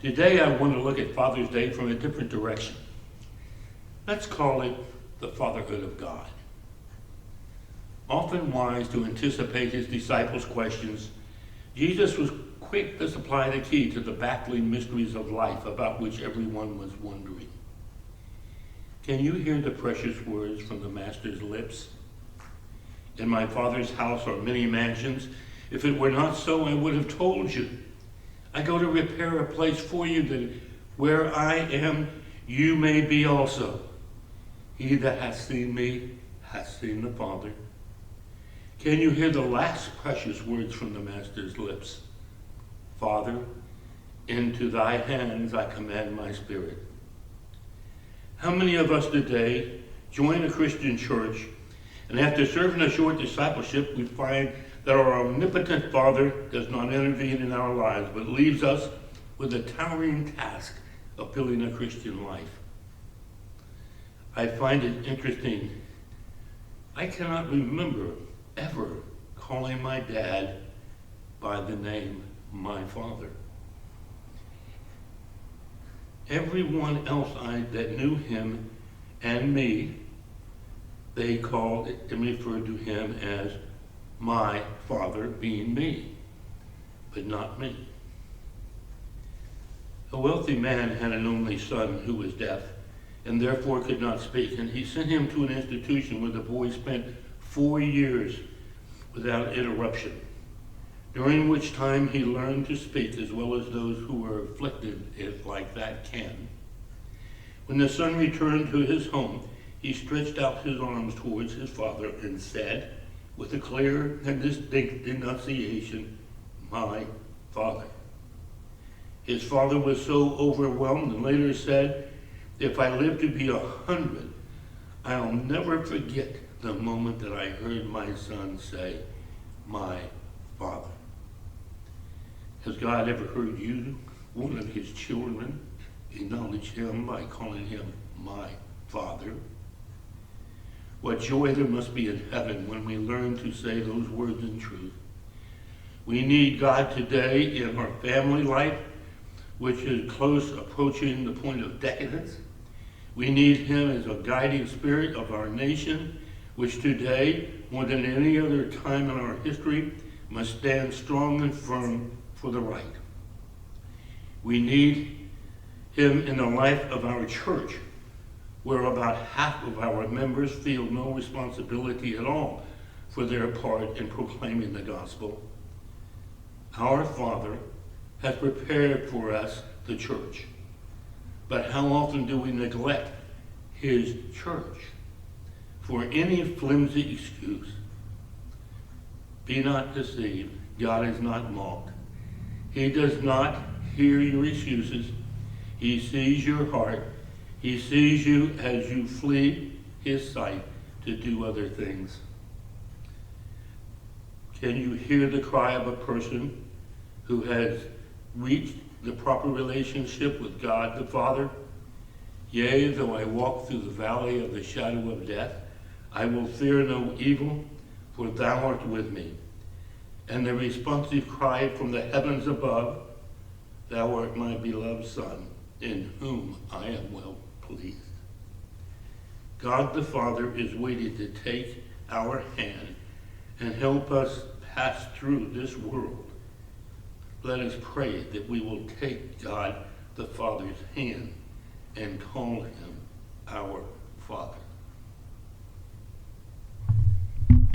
Today I want to look at Father's Day from a different direction. Let's call it the fatherhood of God. Often wise to anticipate his disciples' questions, Jesus was quick to supply the key to the baffling mysteries of life about which everyone was wondering. Can you hear the precious words from the Master's lips? In my Father's house are many mansions. If it were not so, I would have told you. I go to prepare a place for you, that where I am, you may be also. He that hath seen me hath seen the Father. Can you hear the last precious words from the Master's lips? Father, into thy hands I commend my spirit. How many of us today join a Christian church, and after serving a short discipleship, we find that our omnipotent Father does not intervene in our lives, but leaves us with the towering task of building a Christian life? I find it interesting. I cannot remember ever calling my dad by the name my father. Everyone else that knew him and me, they called and referred to him as my father, being me, but not me. A wealthy man had an only son who was deaf and therefore could not speak, and he sent him to an institution where the boy spent 4 years without interruption, during which time he learned to speak as well as those who were afflicted, if like that can. When the son returned to his home, he stretched out his arms towards his father and said, with a clear and distinct enunciation, my father. His father was so overwhelmed and later said, if I live to be 100, I'll never forget the moment that I heard my son say, my father. Has God ever heard you, one of his children, acknowledge him by calling him my father? What joy there must be in heaven when we learn to say those words in truth. We need God today in our family life, which is close approaching the point of decadence. We need him as a guiding spirit of our nation, which today, more than any other time in our history, must stand strong and firm for the right. We need him in the life of our church, where about half of our members feel no responsibility at all for their part in proclaiming the gospel. Our Father has prepared for us the church, but how often do we neglect his church for any flimsy excuse? Be not deceived. God is not mocked. He does not hear your excuses. He sees your heart. He sees you as you flee his sight to do other things. Can you hear the cry of a person who has reached the proper relationship with God the Father? Yea, though I walk through the valley of the shadow of death, I will fear no evil, for thou art with me. And the responsive cry from the heavens above, thou art my beloved Son, in whom I am well pleased. God the Father is waiting to take our hand and help us pass through this world. Let us pray that we will take God the Father's hand and call him our